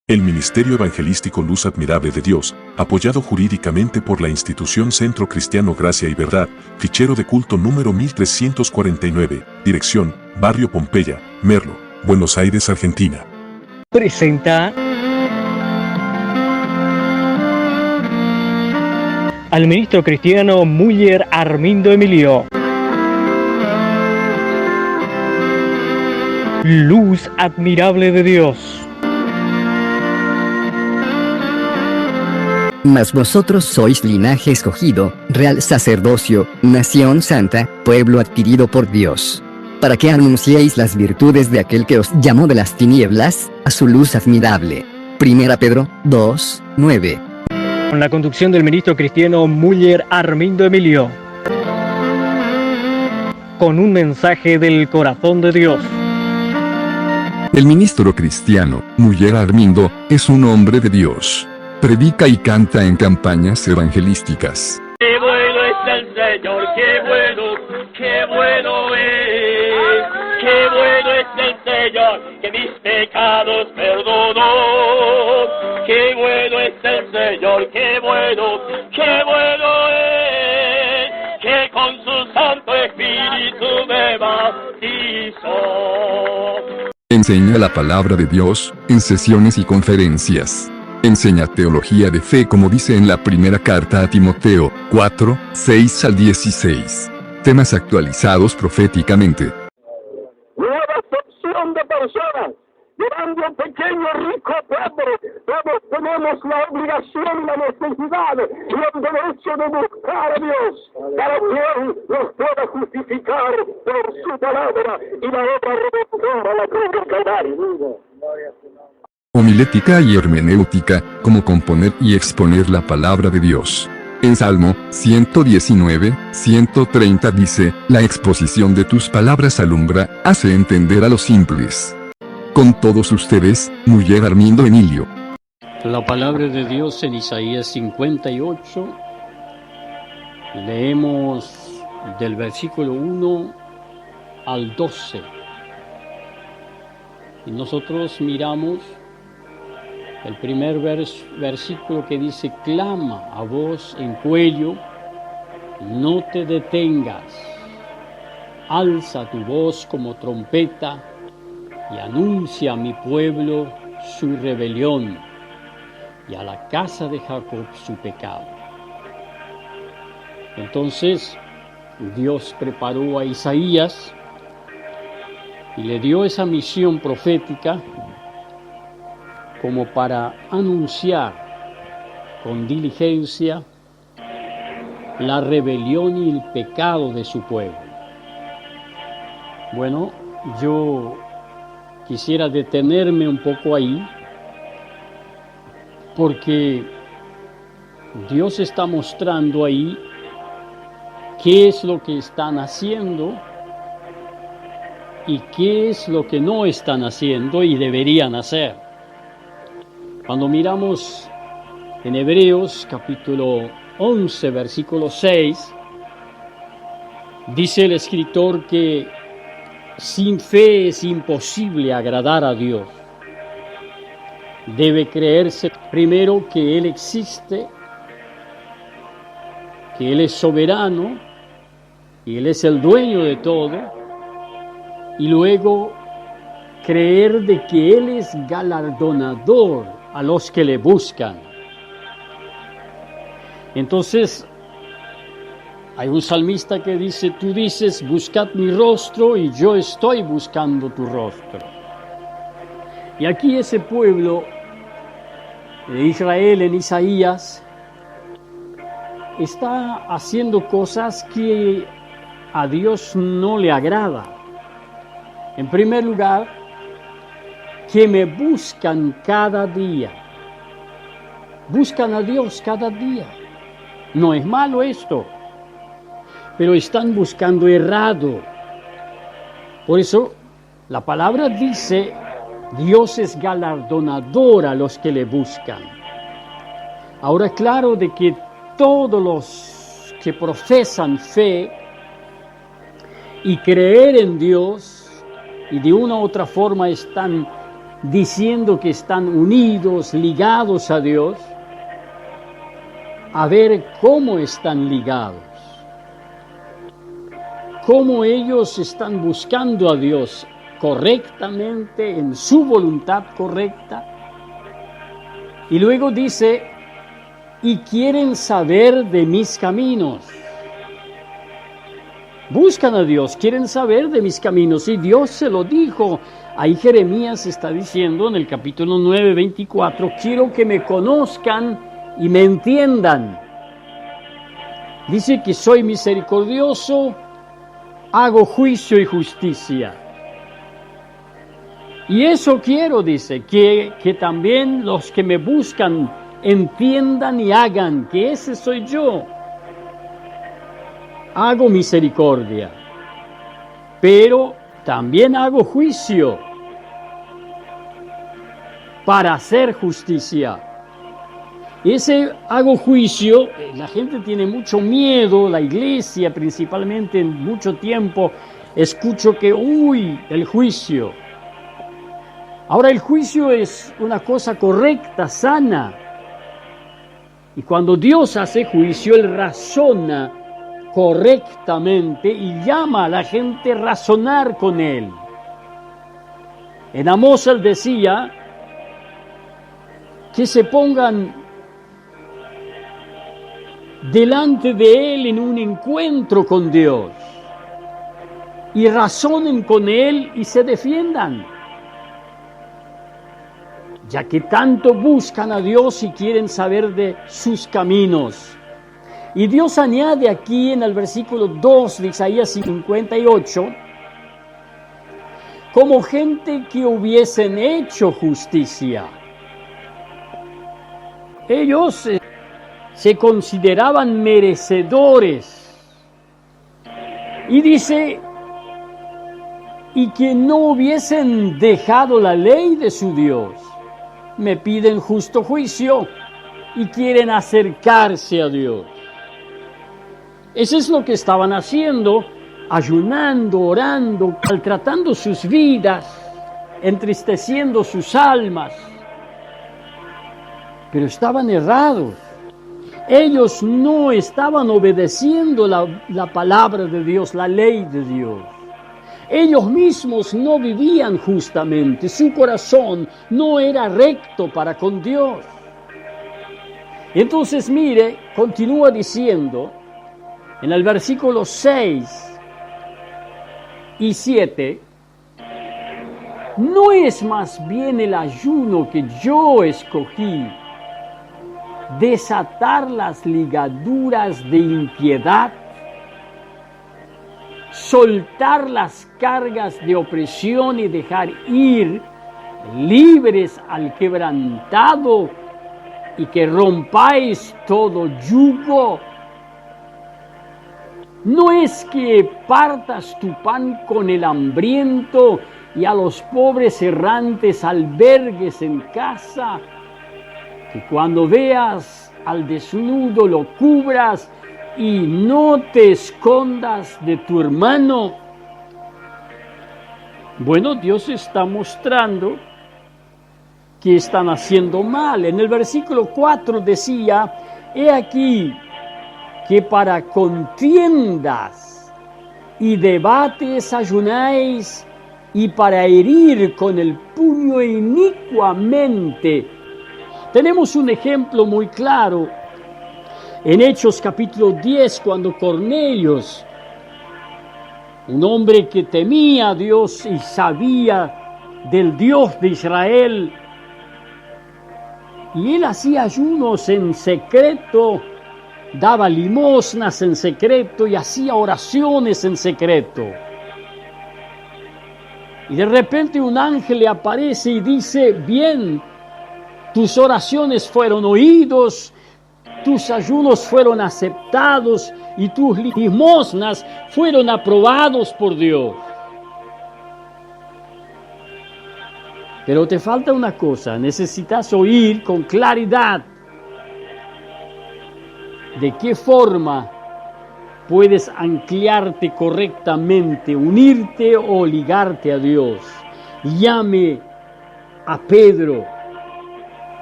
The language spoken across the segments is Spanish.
El Ministerio Evangelístico Luz Admirable de Dios, apoyado jurídicamente por la institución Centro Cristiano Gracia y Verdad, fichero de culto número 1349, dirección, Barrio Pompeya, Merlo, Buenos Aires, Argentina. Presenta al ministro cristiano Müller Armindo Emilio. Luz admirable de Dios. Mas vosotros sois linaje escogido, real sacerdocio, nación santa, pueblo adquirido por Dios, para que anunciéis las virtudes de aquel que os llamó de las tinieblas a su luz admirable. 1 Pedro 2, 9. Con la conducción del ministro cristiano Müller Armindo Emilio. Con un mensaje del corazón de Dios. El ministro cristiano, Müller Armindo, es un hombre de Dios. Predica y canta en campañas evangelísticas. ¡Qué bueno es el Señor! ¡Qué bueno es! ¡Qué bueno es el Señor! ¡Que mis pecados perdonó! ¡Qué bueno es el Señor! ¡Qué bueno es! ¡Que con su Santo Espíritu me bautizó! Enseña la palabra de Dios en sesiones y conferencias. Enseña teología de fe como dice en la primera carta a Timoteo, 4, 6 al 16. Temas actualizados proféticamente. Nueva sección de personas, grande o pequeño, rico o pobre, todos tenemos la obligación y la necesidad y el derecho de buscar a Dios, para que Él nos pueda justificar por su palabra y la obra redentora, la cruz del Calvario. Homilética y hermenéutica, como componer y exponer la palabra de Dios. En Salmo 119, 130 dice, la exposición de tus palabras alumbra, hace entender a los simples. Con todos ustedes, Müller Armindo Emilio. La palabra de Dios en Isaías 58, leemos del versículo 1 al 12. Y nosotros miramos el primer versículo que dice, clama a voz en cuello, no te detengas, alza tu voz como trompeta y anuncia a mi pueblo su rebelión y a la casa de Jacob su pecado. Entonces Dios preparó a Isaías y le dio esa misión profética como para anunciar con diligencia la rebelión y el pecado de su pueblo. Bueno, yo quisiera detenerme un poco ahí, porque Dios está mostrando ahí qué es lo que están haciendo y qué es lo que no están haciendo y deberían hacer. Cuando miramos en Hebreos capítulo 11, versículo 6, dice el escritor que sin fe es imposible agradar a Dios. Debe creerse primero que Él existe, que Él es soberano y Él es el dueño de todo, y luego creer de que Él es galardonador a los que le buscan. Entonces, hay un salmista que dice, tú dices, buscad mi rostro y yo estoy buscando tu rostro. Y aquí ese pueblo de Israel en Isaías está haciendo cosas que a Dios no le agrada. En primer lugar, que me buscan cada día. Buscan a Dios cada día. No es malo esto, pero están buscando errado. Por eso la palabra dice, Dios es galardonador a los que le buscan. Ahora, claro de que todos los que profesan fe y creer en Dios y de una u otra forma están diciendo que están unidos, ligados a Dios, a ver cómo están ligados, cómo ellos están buscando a Dios correctamente, en su voluntad correcta. Y luego dice, y quieren saber de mis caminos. Buscan a Dios, quieren saber de mis caminos, y Dios se lo dijo. Ahí Jeremías está diciendo en el capítulo 9, 24, quiero que me conozcan y me entiendan. Dice que soy misericordioso, hago juicio y justicia. Y eso quiero, dice, que también los que me buscan entiendan y hagan, que ese soy yo. Hago misericordia, pero también hago juicio para hacer justicia. Ese hago juicio, la gente tiene mucho miedo, la iglesia principalmente en mucho tiempo, escucho que, el juicio. Ahora el juicio es una cosa correcta, sana. Y cuando Dios hace juicio, Él razona correctamente y llama a la gente a razonar con Él. En Amós Él decía que se pongan delante de Él en un encuentro con Dios y razonen con Él y se defiendan, ya que tanto buscan a Dios y quieren saber de sus caminos. Y Dios añade aquí en el versículo 2 de Isaías 58, como gente que hubiesen hecho justicia. Ellos se consideraban merecedores. Y dice, y que no hubiesen dejado la ley de su Dios. Me piden justo juicio y quieren acercarse a Dios. Eso es lo que estaban haciendo, ayunando, orando, maltratando sus vidas, entristeciendo sus almas. Pero estaban errados. Ellos no estaban obedeciendo la palabra de Dios, la ley de Dios. Ellos mismos no vivían justamente, su corazón no era recto para con Dios. Entonces mire, continúa diciendo en el versículo 6 y 7, ¿no es más bien el ayuno que yo escogí, desatar las ligaduras de impiedad, soltar las cargas de opresión y dejar ir libres al quebrantado, y que rompáis todo yugo? ¿No es que partas tu pan con el hambriento y a los pobres errantes albergues en casa? Que cuando veas al desnudo lo cubras y no te escondas de tu hermano. Bueno, Dios está mostrando que están haciendo mal. En el versículo 4 decía, he aquí que para contiendas y debates ayunáis, y para herir con el puño inicuamente. Tenemos un ejemplo muy claro en Hechos capítulo 10, cuando Cornelio, un hombre que temía a Dios y sabía del Dios de Israel, y él hacía ayunos en secreto, daba limosnas en secreto y hacía oraciones en secreto. Y de repente un ángel le aparece y dice, bien, tus oraciones fueron oídos, tus ayunos fueron aceptados y tus limosnas fueron aprobados por Dios. Pero te falta una cosa, necesitas oír con claridad de qué forma puedes anclarte correctamente, unirte o ligarte a Dios. Llame a Pedro.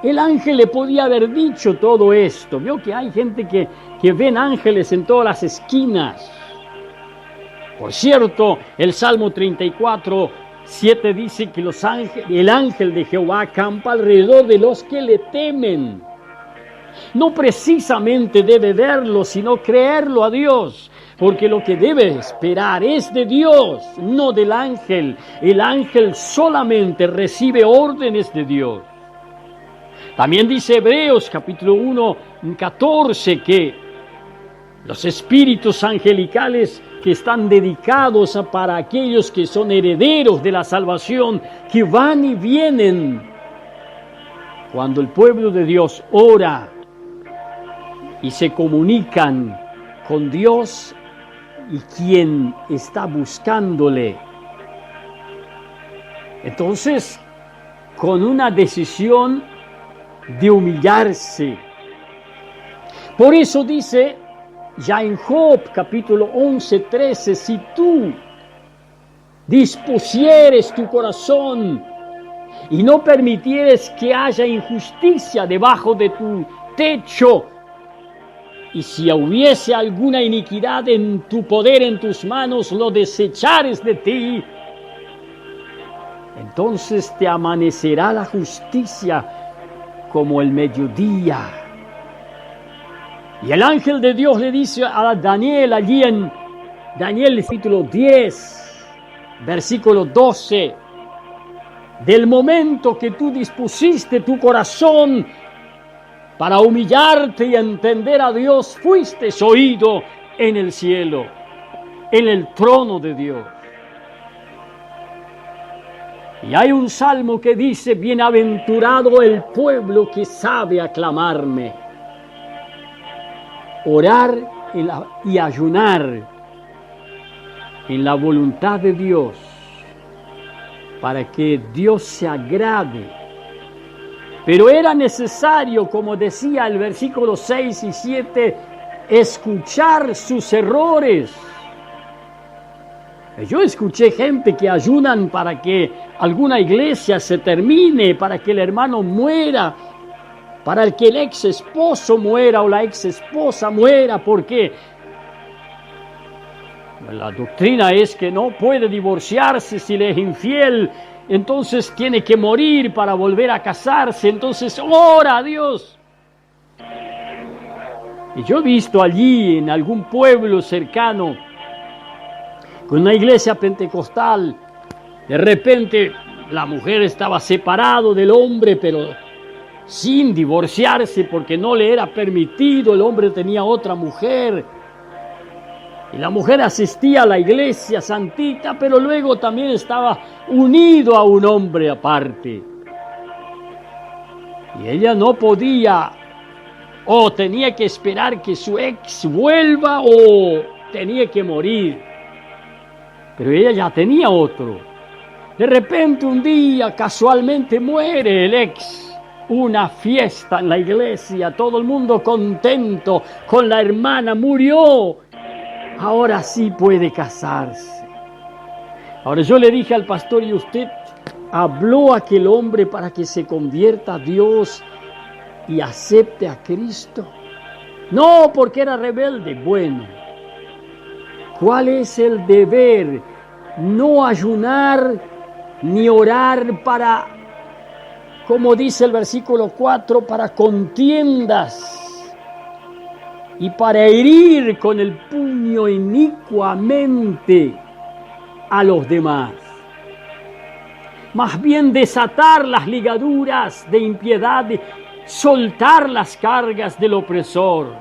El ángel le podía haber dicho todo esto. Veo que hay gente que ven ángeles en todas las esquinas. Por cierto, el Salmo 34, 7 dice que el ángel de Jehová acampa alrededor de los que le temen. No precisamente debe verlo, sino creerlo a Dios, porque lo que debe esperar es de Dios, no del ángel. El ángel solamente recibe órdenes de Dios. También dice Hebreos capítulo 1, 14, que los espíritus angelicales que están dedicados para aquellos que son herederos de la salvación, que van y vienen cuando el pueblo de Dios ora y se comunican con Dios y quien está buscándole. Entonces, con una decisión de humillarse. Por eso dice ya en Job capítulo 11, 13, si tú dispusieres tu corazón y no permitieres que haya injusticia debajo de tu techo, y si hubiese alguna iniquidad en tu poder, en tus manos, lo desechares de ti, entonces te amanecerá la justicia como el mediodía. Y el ángel de Dios le dice a Daniel allí en Daniel capítulo 10, versículo 12, del momento que tú dispusiste tu corazón para humillarte y entender a Dios, fuiste oído en el cielo, en el trono de Dios. Y hay un salmo que dice, bienaventurado el pueblo que sabe aclamarme. Orar y ayunar en la voluntad de Dios, para que Dios se agrade. Pero era necesario, como decía el versículo 6 y 7, escuchar sus errores. Yo escuché gente que ayunan para que alguna iglesia se termine, para que el hermano muera, para que el ex esposo muera o la ex esposa muera, porque la doctrina es que no puede divorciarse si le es infiel, entonces tiene que morir para volver a casarse, entonces ora a Dios. Y yo he visto allí en algún pueblo cercano, con una iglesia pentecostal, de repente la mujer estaba separada del hombre, pero sin divorciarse porque no le era permitido, el hombre tenía otra mujer. Y la mujer asistía a la iglesia santita, pero luego también estaba unido a un hombre aparte. Y ella no podía, o tenía que esperar que su ex vuelva, o tenía que morir. Pero ella ya tenía otro. De repente un día casualmente muere el ex. Una fiesta en la iglesia, todo el mundo contento con la hermana, murió. Ahora sí puede casarse. Ahora yo le dije al pastor, ¿y usted habló a aquel hombre para que se convierta a Dios y acepte a Cristo? No, porque era rebelde. Bueno, ¿cuál es el deber? No ayunar ni orar para, como dice el versículo 4, para contiendas y para herir con el puño inicuamente a los demás. Más bien desatar las ligaduras de impiedad, soltar las cargas del opresor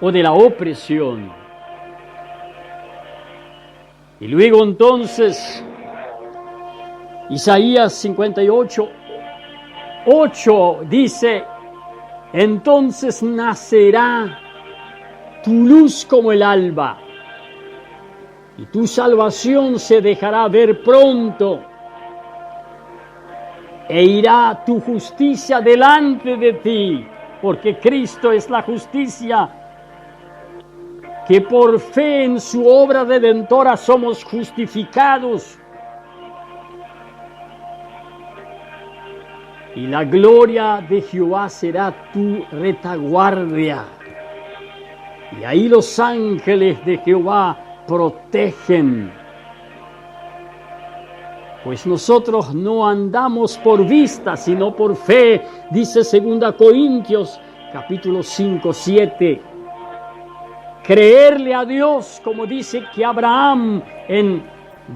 o de la opresión. Y luego entonces, Isaías 58, 8 dice, entonces nacerá tu luz como el alba, y tu salvación se dejará ver pronto, e irá tu justicia delante de ti, porque Cristo es la justicia, que por fe en su obra redentora somos justificados. y la gloria de Jehová será tu retaguardia. Y ahí los ángeles de Jehová protegen. Pues nosotros no andamos por vista, sino por fe, dice 2 Corintios capítulo 5, 7. Creerle a Dios, como dice que Abraham en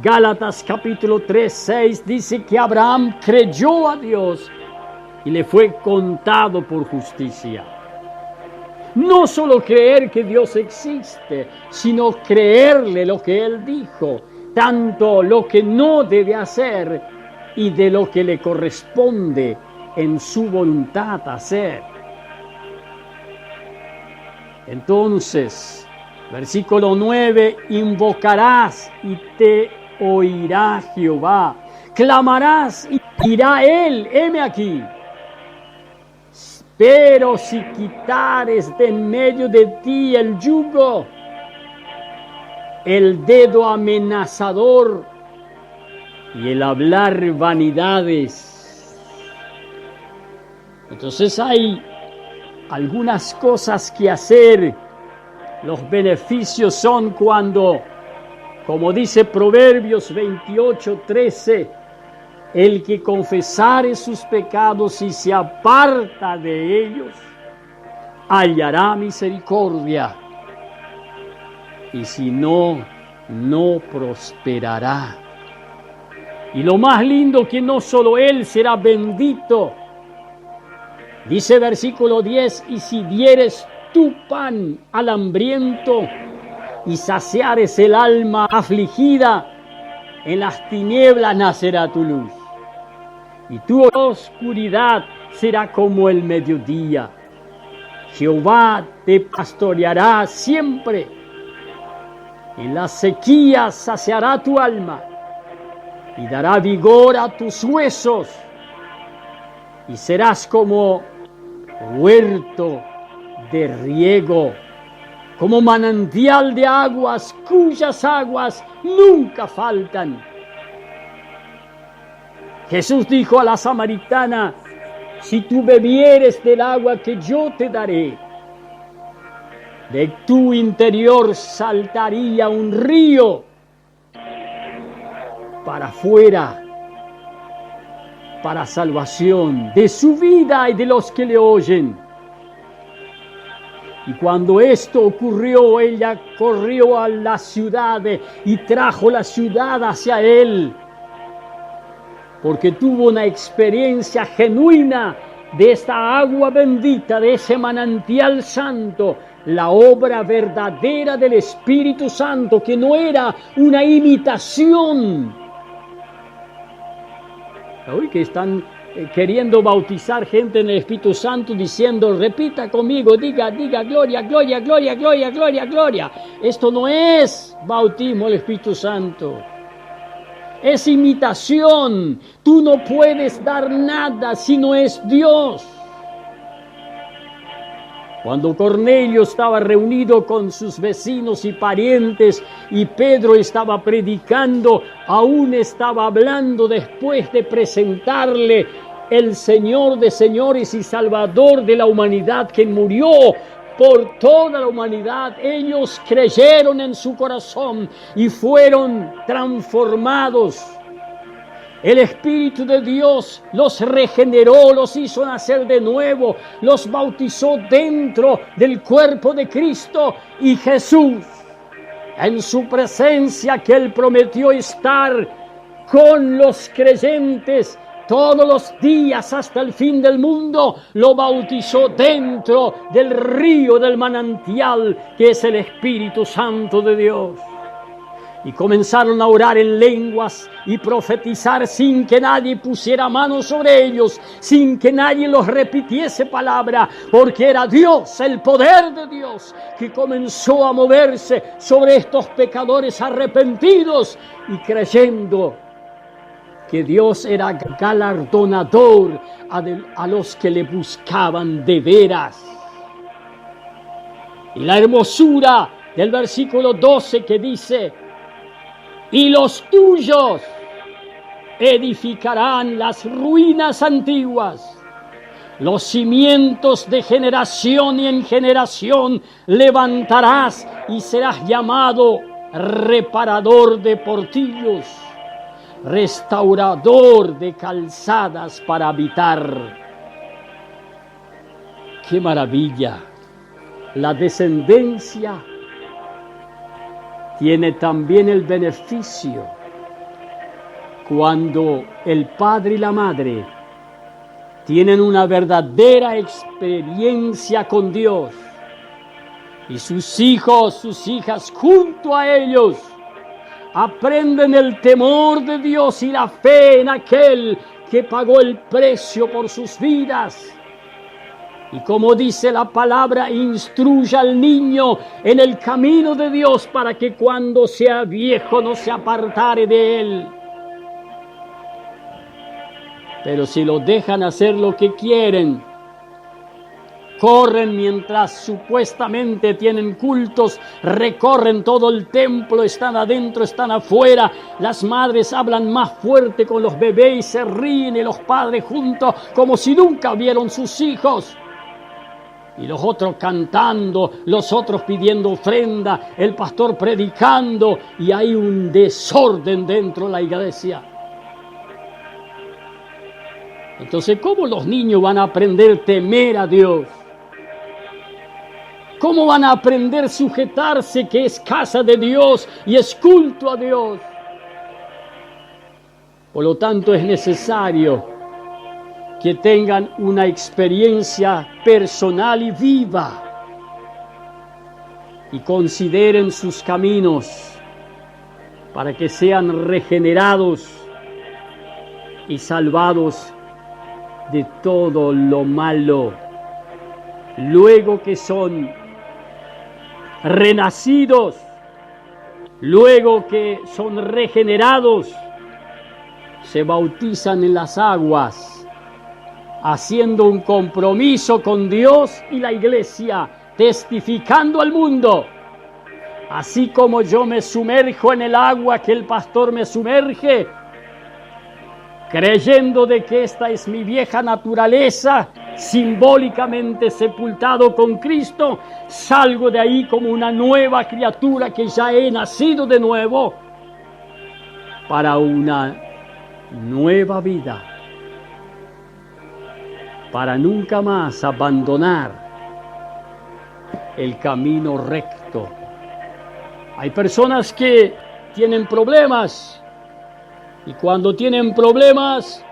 Gálatas capítulo 3, 6, dice que Abraham creyó a Dios y le fue contado por justicia. No solo creer que Dios existe, sino creerle lo que Él dijo, tanto lo que no debe hacer y de lo que le corresponde en su voluntad hacer. Entonces, versículo 9, invocarás y te oirá Jehová, clamarás y irá Él, heme aquí. Pero si quitares de en medio de ti el yugo, el dedo amenazador y el hablar vanidades. Entonces hay algunas cosas que hacer. Los beneficios son cuando, como dice Proverbios 28:13, el que confesare sus pecados y se aparta de ellos, hallará misericordia. Y si no, no prosperará. Y lo más lindo que no solo él será bendito. Dice versículo 10, y si dieres tu pan al hambriento y saciares el alma afligida, en las tinieblas nacerá tu luz. Y tu oscuridad será como el mediodía. Jehová te pastoreará siempre. En la sequía saciará tu alma y dará vigor a tus huesos. Y serás como huerto de riego, como manantial de aguas cuyas aguas nunca faltan. Jesús dijo a la samaritana, si tú bebieres del agua que yo te daré, de tu interior saltaría un río para afuera, para salvación de su vida y de los que le oyen. Y cuando esto ocurrió, ella corrió a la ciudad y trajo la ciudad hacia él, porque tuvo una experiencia genuina de esta agua bendita, de ese manantial santo, la obra verdadera del Espíritu Santo, que no era una imitación. Hoy que están queriendo bautizar gente en el Espíritu Santo diciendo, repita conmigo, diga gloria, gloria, gloria, gloria, gloria, gloria. Esto no es bautismo del Espíritu Santo. Es imitación. Tú no puedes dar nada si no es Dios. Cuando Cornelio estaba reunido con sus vecinos y parientes y Pedro estaba predicando, aún estaba hablando después de presentarle el Señor de señores y Salvador de la humanidad, que murió por toda la humanidad. Ellos creyeron en su corazón y fueron transformados. El Espíritu de Dios los regeneró, los hizo nacer de nuevo, los bautizó dentro del cuerpo de Cristo, y Jesús, en su presencia que Él prometió estar con los creyentes todos los días hasta el fin del mundo, lo bautizó dentro del río del manantial que es el Espíritu Santo de Dios. Y comenzaron a orar en lenguas y profetizar sin que nadie pusiera mano sobre ellos, sin que nadie los repitiese palabra, porque era Dios, el poder de Dios, que comenzó a moverse sobre estos pecadores arrepentidos y creyendo que Dios era galardonador a los que le buscaban de veras. Y la hermosura del versículo 12 que dice, y los tuyos edificarán las ruinas antiguas. Los cimientos de generación y en generación levantarás y serás llamado reparador de portillos, restaurador de calzadas para habitar. ¡Qué maravilla! La descendencia tiene también el beneficio cuando el padre y la madre tienen una verdadera experiencia con Dios y sus hijos, sus hijas junto a ellos aprenden el temor de Dios y la fe en aquel que pagó el precio por sus vidas. Y como dice la palabra, instruya al niño en el camino de Dios para que cuando sea viejo no se apartare de él. Pero si lo dejan hacer lo que quieren, corren mientras supuestamente tienen cultos, recorren todo el templo, están adentro, están afuera, las madres hablan más fuerte con los bebés y se ríen y los padres juntos como si nunca vieron sus hijos. Y los otros cantando, los otros pidiendo ofrenda, el pastor predicando, y hay un desorden dentro de la iglesia. Entonces, ¿cómo los niños van a aprender a temer a Dios? ¿Cómo van a aprender a sujetarse que es casa de Dios y es culto a Dios? Por lo tanto, es necesario que tengan una experiencia personal y viva y consideren sus caminos para que sean regenerados y salvados de todo lo malo. Luego que son renacidos, luego que son regenerados, se bautizan en las aguas, haciendo un compromiso con Dios y la iglesia, testificando al mundo. Así como yo me sumerjo en el agua que el pastor me sumerge, creyendo de que esta es mi vieja naturaleza, simbólicamente sepultado con Cristo, salgo de ahí como una nueva criatura que ya he nacido de nuevo para una nueva vida, para nunca más abandonar el camino recto. Hay personas que tienen problemas y cuando tienen problemas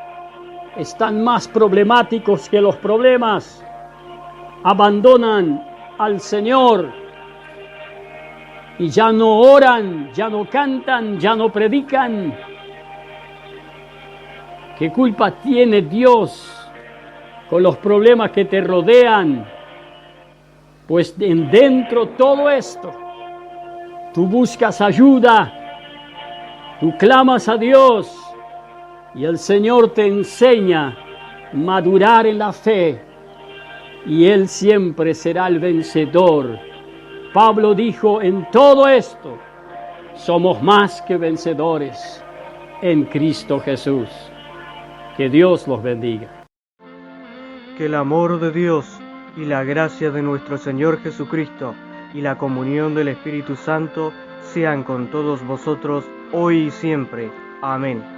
están más problemáticos que los problemas. Abandonan al Señor y ya no oran, ya no cantan, ya no predican. ¿Qué culpa tiene Dios con los problemas que te rodean? Pues dentro todo esto, tú buscas ayuda, tú clamas a Dios y el Señor te enseña a madurar en la fe y Él siempre será el vencedor. Pablo dijo, en todo esto somos más que vencedores en Cristo Jesús. Que Dios los bendiga. Que el amor de Dios y la gracia de nuestro Señor Jesucristo y la comunión del Espíritu Santo sean con todos vosotros hoy y siempre. Amén.